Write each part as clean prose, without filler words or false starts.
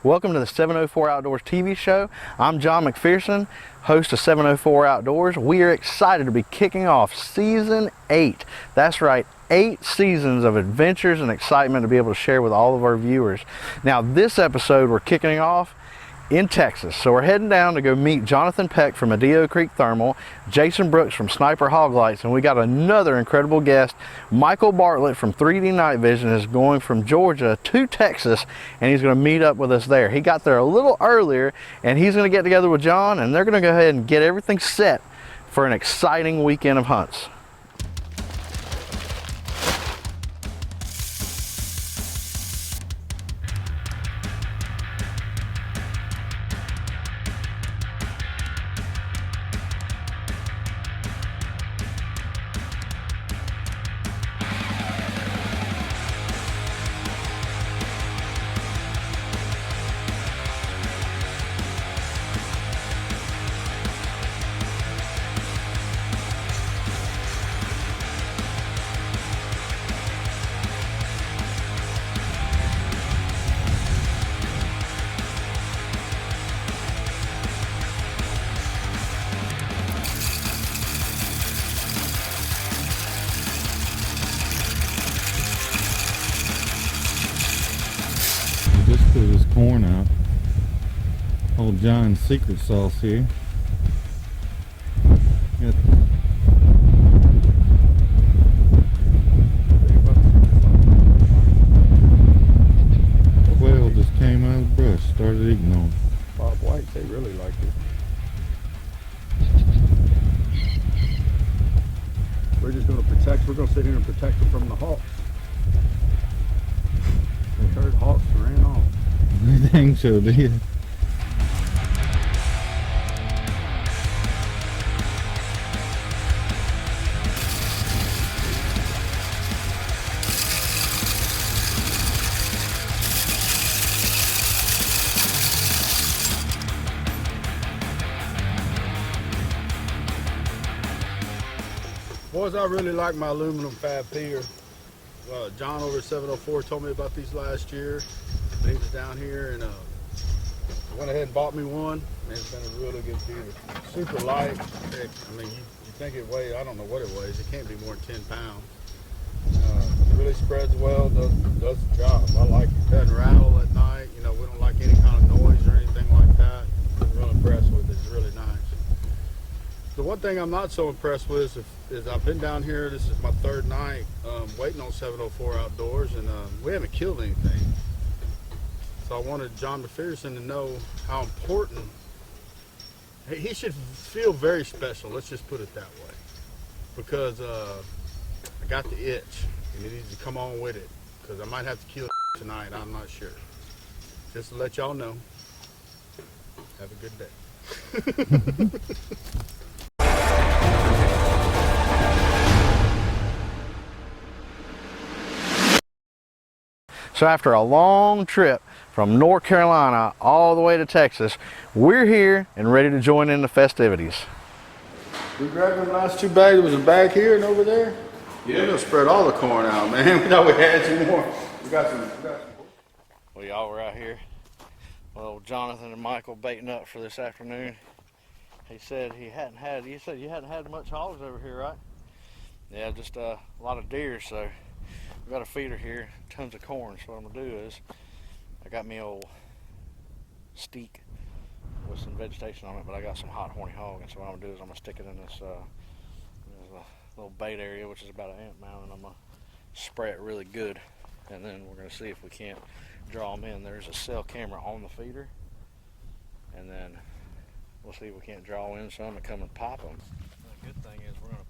Welcome to the 704 Outdoors TV show. I'm John McPherson, host of 704 Outdoors. We are excited to be kicking off season 8. That's right, 8 seasons of adventures and excitement to be able to share with all of our viewers. Now, this episode we're kicking off in Texas. So we're heading down to go meet Jonathan Peck from Medio Creek Thermal, Jason Brooks from Sniper Hog Lights, and we got another incredible guest. Michael Bartlett from 3D Night Vision is going from Georgia to Texas, and he's going to meet up with us there. He got there a little earlier, and he's going to get together with John, and they're going to go ahead and get everything set for an exciting weekend of hunts. Just put his corn out. Old John's secret sauce here. Got quail just came out of the brush, started eating on it. Bob White, they really like it. We're just going to protect, we're going to sit here and protect them from the hawks. They heard hawks and ran off. Everything so did. Boys, I really like my aluminum fab feeder. John over at 704 told me about these last year. He was down here and went ahead and bought me one. And it's been a really good feeder. Super light. Thick. I mean, you think it weighs, I don't know what it weighs. It can't be more than 10 pounds. It really spreads well, does the job. I like it. Doesn't rattle at night. You know, we don't like any kind of noise or anything like that. I'm real impressed with it. It's really nice. The one thing I'm not so impressed with is I've been down here, this is my 3rd night, waiting on 704 Outdoors, and we haven't killed anything. So I wanted John McPherson to know how important, he should feel very special, let's just put it that way. Because I got the itch, and he needs to come on with it, because I might have to kill tonight, I'm not sure. Just to let y'all know, have a good day. So after a long trip from North Carolina all the way to Texas, we're here and ready to join in the festivities. We grabbed them last 2 bags. There was a bag here and over there. Yeah. We're gonna spread all the corn out, man. We thought we had some more. We got some. We all were out here. Well, Jonathan and Michael baiting up for this afternoon. He said you hadn't had much hogs over here, right? Yeah, just a lot of deer, so we got a feeder here, tons of corn. So what I'm gonna do is, I got me old steak with some vegetation on it, but I got some hot horny hog, and so what I'm gonna do is I'm gonna stick it in this little bait area, which is about an ant mound, and I'm gonna spray it really good, and then we're gonna see if we can't draw them in. There's a cell camera on the feeder, and then we'll see if we can't draw in some and come and pop them. The good thing is we're gonna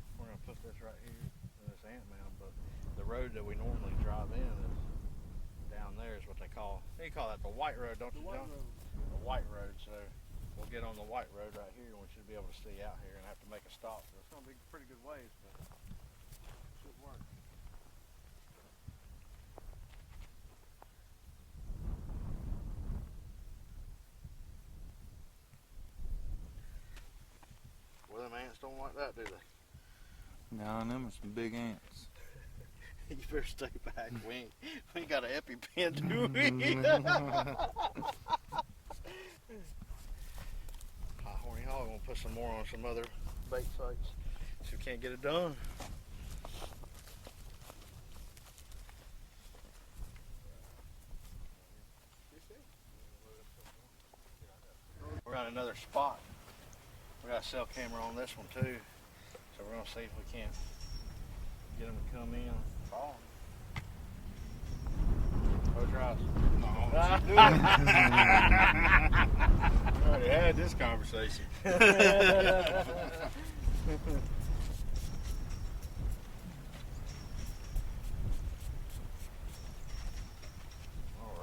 put this right here in this ant mound, but the road that we normally drive in is down there, is what they call that the white road, don't you, John? The white road. So we'll get on the white road right here, and we should be able to see out here and have to make a stop. So it's gonna be pretty good ways, but it should work. Well, them ants don't like that, do they? No, them are some big ants. You better stay back. We ain't got an EpiPen, do we? put some more on some other bait sites. See if we can't get it done. We're on another spot. We got a cell camera on this one too. So we're gonna see if we can't get them to come in. Fall. Close your eyes. No, what you doing? We already had this conversation. All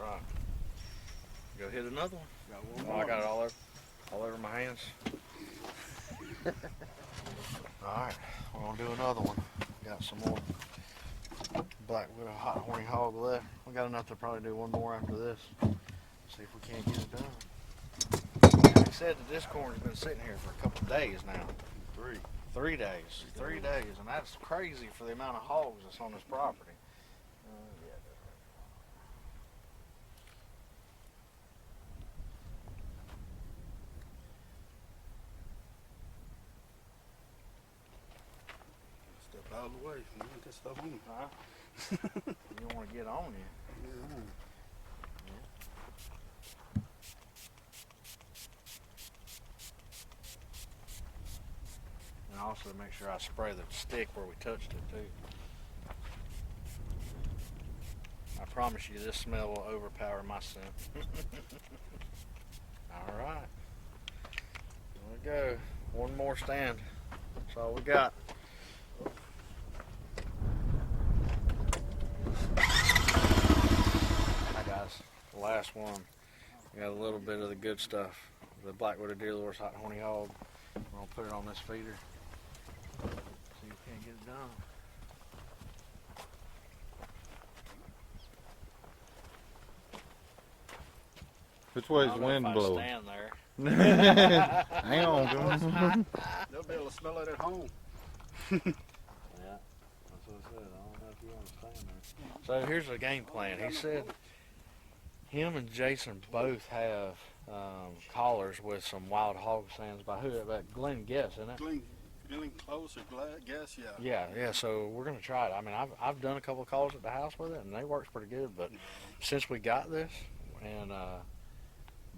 right. Go hit another one. Got one Oh, more. I got it all over my hands. Alright, we're gonna do another one. Got some more black widow hot horny hog left. We got enough to probably do one more after this. See if we can't get it done. Like I said, the discord's been sitting here for a couple of days now. 3 days. 3 days, and that's crazy for the amount of hogs that's on this property. Yeah, Step out of the way. You want this stuff on me. huh? You don't want to get on you. Yeah. And also to make sure I spray the stick where we touched it too. I promise you this smell will overpower my scent. Alright. There we go. One more stand. That's all we got. Hi guys. The last one. We got a little bit of the good stuff. The black widow deer lures hot horny hog. We're gonna put it on this feeder. See if we can't get it done. Which way's I the don't know wind if I blowing? stand there. Hang on. They'll be able to smell it at home. Yeah, that's what I said. I don't know if you want to stand there. So here's the game plan. He said him and Jason both have collars with some wild hog sands by who? About Glenn Guess, isn't it? Glenn Close or Guess, yeah. Yeah. So we're gonna try it. I mean, I've done a couple of calls at the house with it, and they works pretty good. But since we got this, and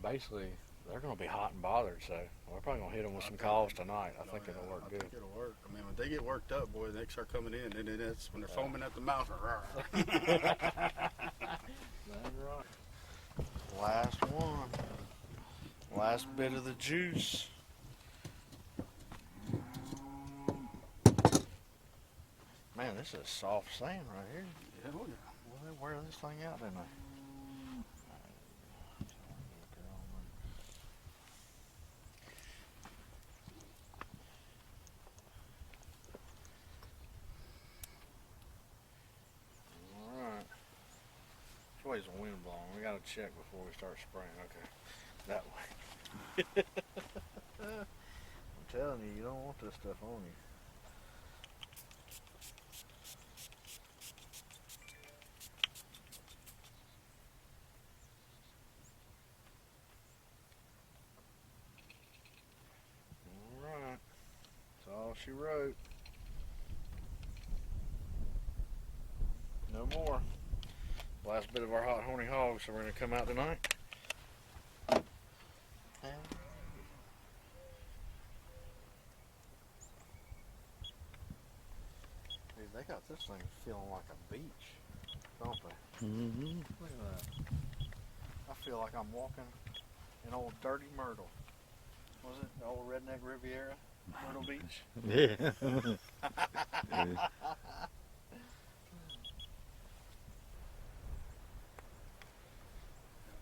basically they're gonna be hot and bothered, so we're probably gonna hit them with some calls tonight. I think it'll work good. I think it'll work. I mean, when they get worked up, boy, they start coming in, and then that's when they're foaming at the mouth. That's right. Last one. Last bit of the juice. Man, this is soft sand right here. Yeah, oh yeah. Well, they wear this thing out, didn't they? Alright. Which way's the wind blowing? We gotta check before we start spraying. Okay. That way. I'm telling you, you don't want this stuff on you. Alright. That's all she wrote. No more. Last bit of our hot horny hogs, so we're going to come out tonight. Dude, they got this thing feeling like a beach, don't they? Mm-hmm. Look at that. I feel like I'm walking in old Dirty Myrtle. Was it the old redneck Riviera? Myrtle Beach? Yeah.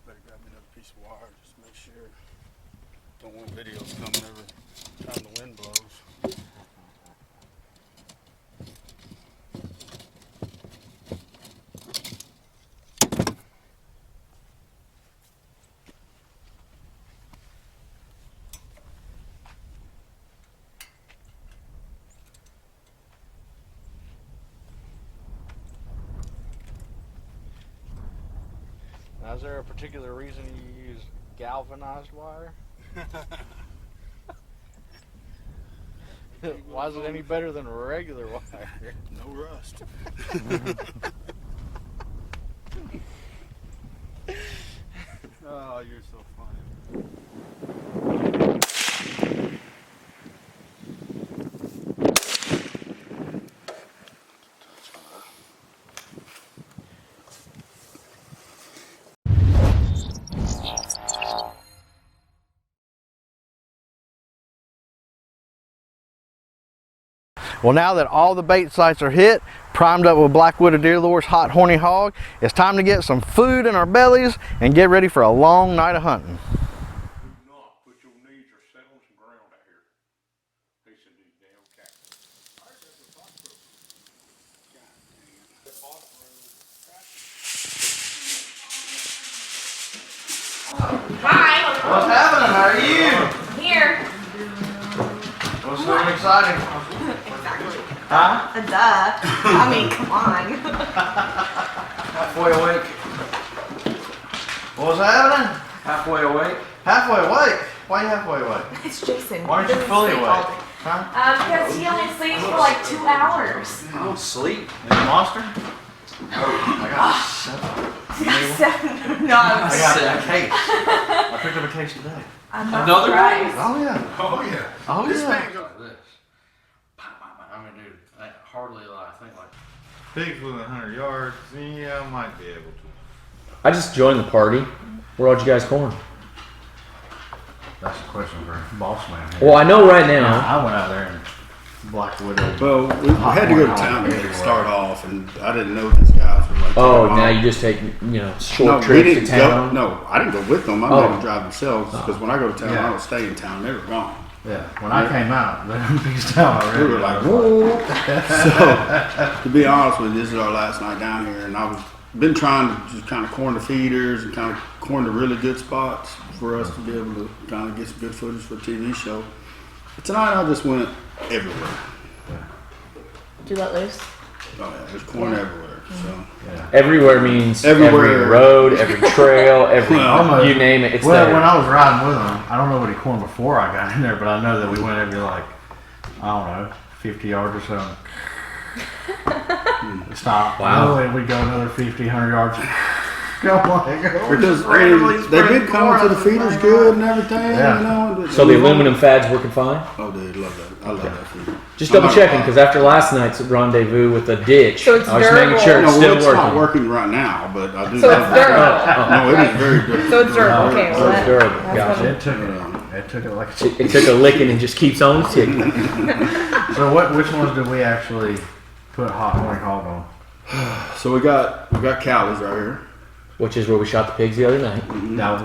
Better grab me another piece of wire, just make sure. Don't want videos coming every time the wind blows. Now, is there a particular reason you use galvanized wire? Why is it any better than regular wire? No rust. Oh, you're so funny. Well, now that all the bait sites are hit, primed up with Black-Wooded Deer Lures Hot Horny Hog, it's time to get some food in our bellies and get ready for a long night of hunting. Do not put your knees or set on some ground out here. He said these damn cats. Hi, What's happening? How are you? here. What's so exciting? Exactly. Huh? Duh. I mean, come on. Halfway awake. What's happening? Halfway awake? Halfway awake? Why are you halfway awake? It's Jason. Why aren't you He doesn't fully sleep awake? all day. Huh? Because he only sleeps for like 2 hours. I don't sleep. In the monster? I got 7. No, I got a case. I picked up a case today. I'm not Another surprised. Oh yeah. Oh yeah. Oh This yeah. thing goes. Like this. I mean, dude, I hardly I think like. Pigs within 100 yards. Yeah, I might be able to. I just joined the party. Where all you guys corn? That's a question for boss man. Here. Well, I know right now. I went out there and Black Widow. Well, we had to go to town to start off, and I didn't know these guys were like. Oh, taking now off. you just take short No, we trips didn't to town. go. No, I didn't go with them. I Oh. let them drive themselves because when I go to town, Yeah. I don't stay in town. They were gone. Yeah, when I came out, they pieced out already. We were like, whoa. So, to be honest with you, this is our last night down here, and I was been trying to just kind of corn the feeders and kind of corn the really good spots for us to be able to kind of get some good footage for a TV show. But tonight, I just went everywhere. Do you let loose? Oh yeah, there's corn everywhere. So. Everywhere means Everywhere. every road, every trail, every Well, you name it. It's Well, there. when I was riding with them, I don't know what he corned before I got in there, but I know that we went every I don't know, 50 yards or so. Stop. Wow. And we'd go another 50, 100 yards. Go on. Because randomly they did spreading come to the corn feeders out good and everything, Yeah. you know. So the aluminum fad's working fine. Oh, dude, love that. I love that feeder. Just I'm double not checking gonna because after last night's rendezvous with the ditch, So it's I was making durable. sure No, it's well, still it's working. not working right now, but I do So love it's that. durable. No, it is very durable. So it's durable. Okay, So well, it's that- durable. that's Gotcha. what- It took it like a It took a licking and just keeps on ticking. So which ones did we actually put hot horny hog on? So we got Callie's right here. Which is where we shot the pigs the other night.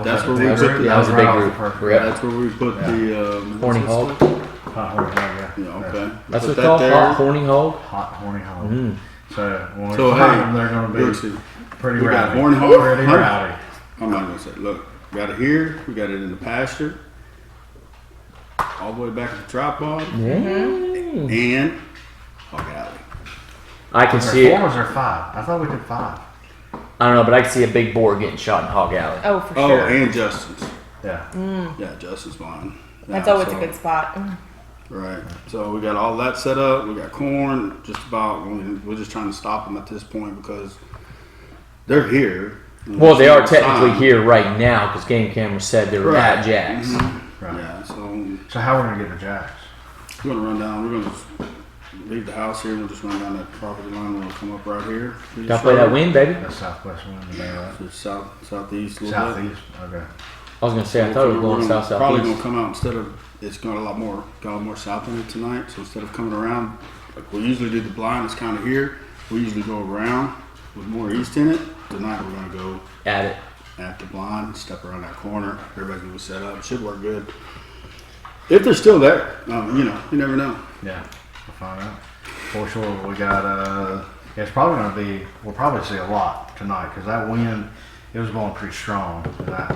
That's where we That was, put the. that was a right big off group. the perfect. Yep. That's where we put the. Horny what's hog. this stuff? Hot horny hog, yeah. Yeah, okay. That's Put what it's that called. there. Hot horny hog. Hot horny hog. Mm. So when we So, find hey, them, they're going to Look, be see, pretty we got rowdy. horny hog. Pretty Huh? rowdy. I'm not gonna say. Look, we got it here. We got it in the pasture. All the way back at the tripod and hog alley. I can Was see there it. 4 or was there 5? I thought we did 5. I don't know, but I can see a big boar getting shot in Hog Alley. Oh, for Oh, sure. and Justin's. Yeah. Yeah, Justin's mine. That's Yeah, always so- a good spot. Right. So we got all that set up. We got corn. Just about. We're just trying to stop them at this point because they're here. Well, they are It's technically time. here right now because game camera said they were Right. at Jack's. Right. Yeah. So So how are we going to get the jacks? we're gonna run down. We're gonna just leave the house here. We'll just run down that property line. We'll come up right here. Gotta play that wind, baby. That's southwest wind today, right? So southeast a little bit. Southeast. Okay. I was gonna say I thought it was going south Probably gonna southeast. come out instead of it's got a lot more south in it tonight. So instead of coming around like we usually do, the blind is kind of here. We usually go around with more east in it. Tonight we're gonna go At it. at the blind, step around that corner. Everybody's gonna be set up. It should work good. If they're still there, you know, you never know. Yeah. We'll find out. For sure. We got, it's probably going to be, we'll probably see a lot tonight because that wind, it was blowing pretty strong. That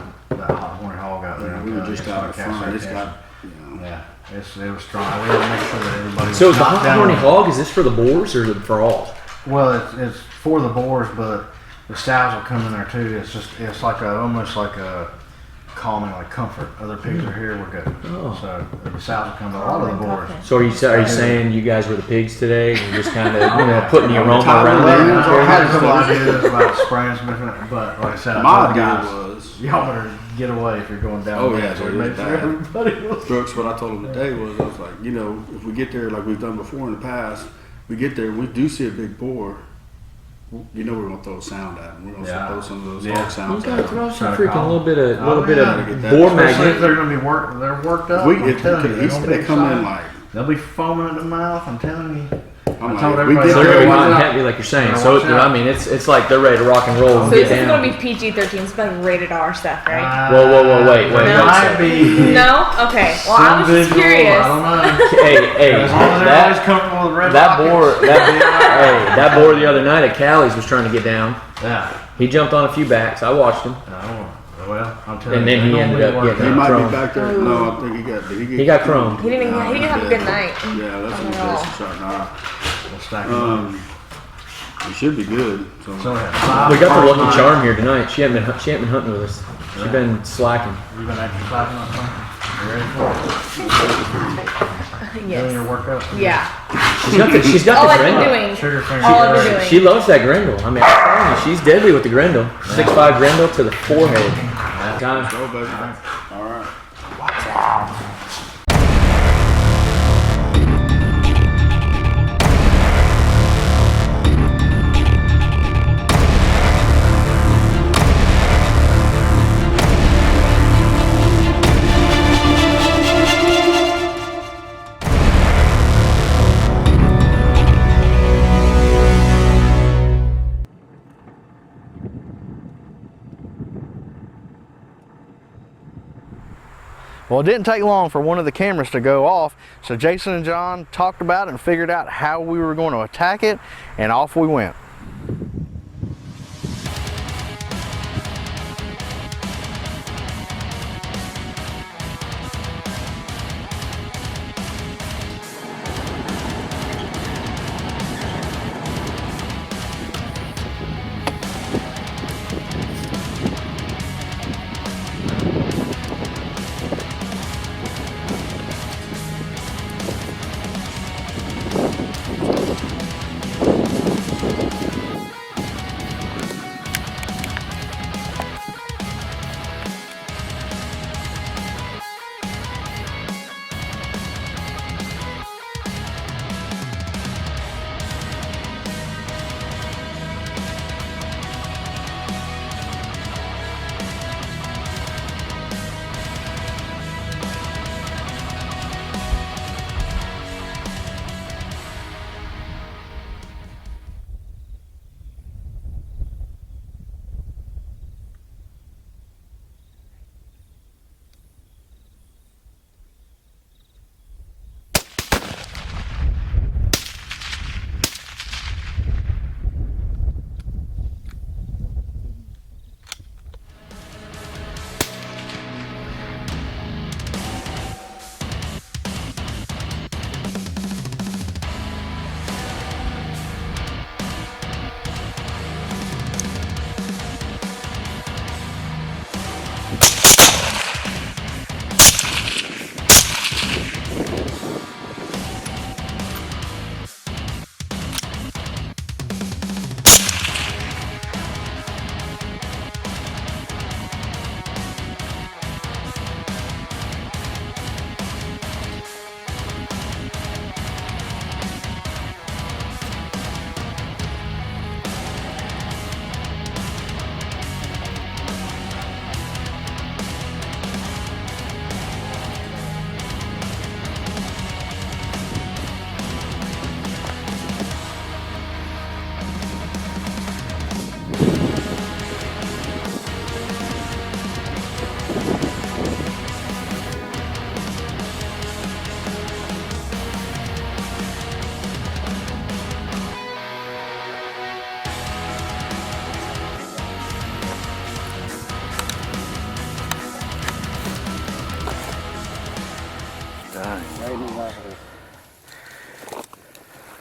hot horny hog out there. We were just out in front. It's got, you know. Yeah, it was strong. We had to make sure that everybody. So was is the knocked hot down. horny hog? Is this for the boars or for all? Well, it's for the boars, but the sows will come in there too. It's like almost like a calming, like comfort. Other pigs are here, we're good. Oh. So the sows will come to a lot of the boars. So are you saying you guys were the pigs today and just kind of putting the aroma Tyler around Williams, there? I had a couple ideas about spraying some different, but like I said, I My told the idea guys, was, y'all better get away if you're going down. Oh, there. yeah, So it make was sure bad. everybody was. Brooks, what I told him today was, I was like, you know, if we get there like we've done before in the past, we get there, we do see a big boar, you know we're gonna throw a sound at him. We're gonna Yeah. throw some of those Yeah. hog You sounds gotta at him. throw some Try to freaking call. little bit of Oh, yeah. Get that. boar Especially if magnet. they're gonna be they're worked up. We, I'm if, telling you, he they're said gonna they be come in excited. like, They'll be foaming at the mouth. I'm telling you. I'm I told like, we everybody get So they're they're there, gonna hot watch and out. heavy like you're saying. Better So watch out. I mean, it's like they're ready to rock and roll and So get this is down. gonna be PG-13. It's like rated R stuff, right? Whoa, wait. It No. might be. No. Okay. Well, I was just some visual, curious. I don't know. Hey, As long as everybody's that comfortable with red that rockets. boar, that boar the other night at Callie's was trying to get down. Yeah. He jumped on a few backs. I watched him. Oh, well, I'm telling And you. then he they ended normally up work getting he out. might Chrome. be back there. No, I think he got, did He got chromed. He didn't have a good night. Yeah, that's I an don't know. Jason shot. Nah. We'll stack them up. He should be good. So, So we have 5 We got the cars lucky tonight. charm here tonight. She hadn't been hunting with us. She's been slacking. You been exercising or something? You ready for it? Doing your Yes. workout? Yeah. She's got All the I've been Grendel. doing. Sugar finger. All I've been doing. She loves that Grendel. I mean, I'm telling you, she's deadly with the Grendel. 6'5" Grendel to the forehead. Time. go, baby. All right. Well, it didn't take long for one of the cameras to go off, so Jason and John talked about it and figured out how we were going to attack it, and off we went.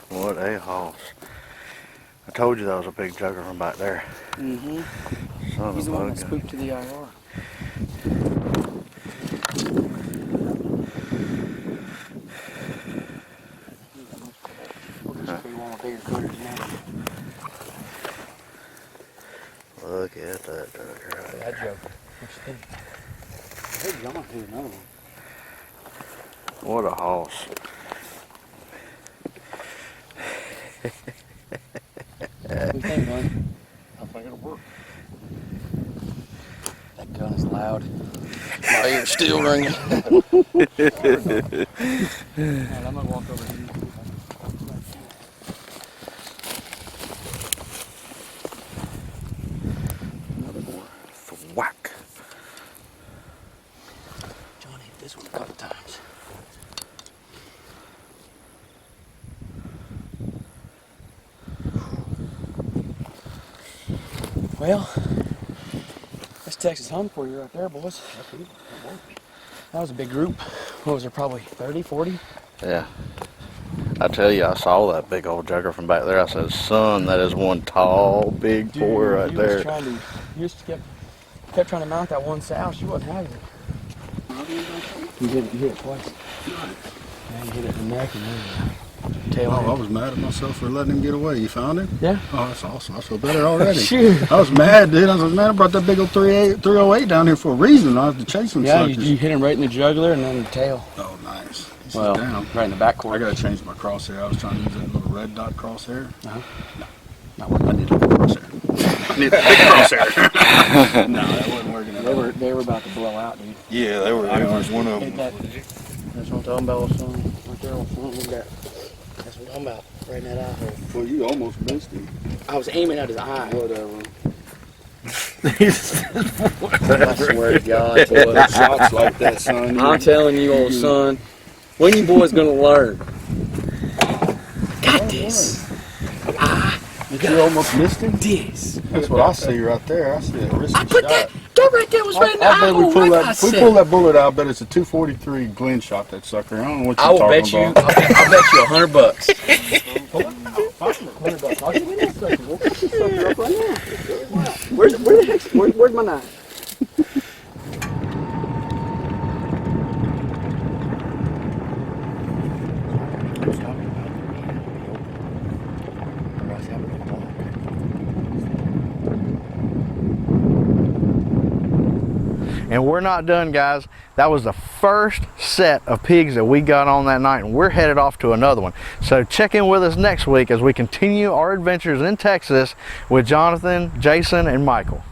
What a hoss. I told you that was a big jugger from back there. Mm-hmm. Son He's the of a one that gun. spooked to the IR. Hey, John, here's another one. What a hoss. What do you think, man? I think it'll work. That gun is loud. My ear's still ringing. Alright, I'm gonna walk over here. Another more thwack. John hit this one a couple times. Well, that's Texas hunting for you right there, boys. That was a big group. What was there, probably 30, 40? Yeah. I tell you, I saw that big old jugger from back there. I said, son, that is one tall, big boy right he there. Was trying to, he just kept trying to mount that one sow. She wasn't having it. You hit it twice. Yeah, you hit it in the neck and then tail Oh, end. I was mad at myself for letting him get away. You found him? Yeah. Oh, that's awesome. I feel better already. Shoot. I was mad, dude. I was like, man, I brought that big old 308 down here for a reason. I have to chase him. Yeah, you hit him right in the jugular and then the tail. Oh, nice. He's Well, down. right in the back I corner. gotta change my crosshair. I was trying to use that little red dot crosshair. Not working. I need a big crosshair. I need a big crosshair. No, that wasn't working at all. They were about to blow out, dude. Yeah, they were. It was one of them. That's what I'm talking about, son. Right there, look at that. That's what I'm talking about. Right in that eye hole. Well, you almost missed him. I was aiming at his eye. Whatever. I swear to God, boy. Shots like that, son. I'm telling you, old son, when you boys gonna learn? Got this. You almost missed him? This. That's what I see right there. I see a risky I put shot. that right there was right in the I eye bet we hole. pull Like that. I If we said. pull that bullet out, I bet it's a 243 Glenn shot. That sucker. I don't know what you're I will talking bet you. about. I'll bet you $100. Where's my knife? And we're not done, guys. That was the first set of pigs that we got on that night, and we're headed off to another one. So check in with us next week as we continue our adventures in Texas with Jonathan, Jason, and Michael.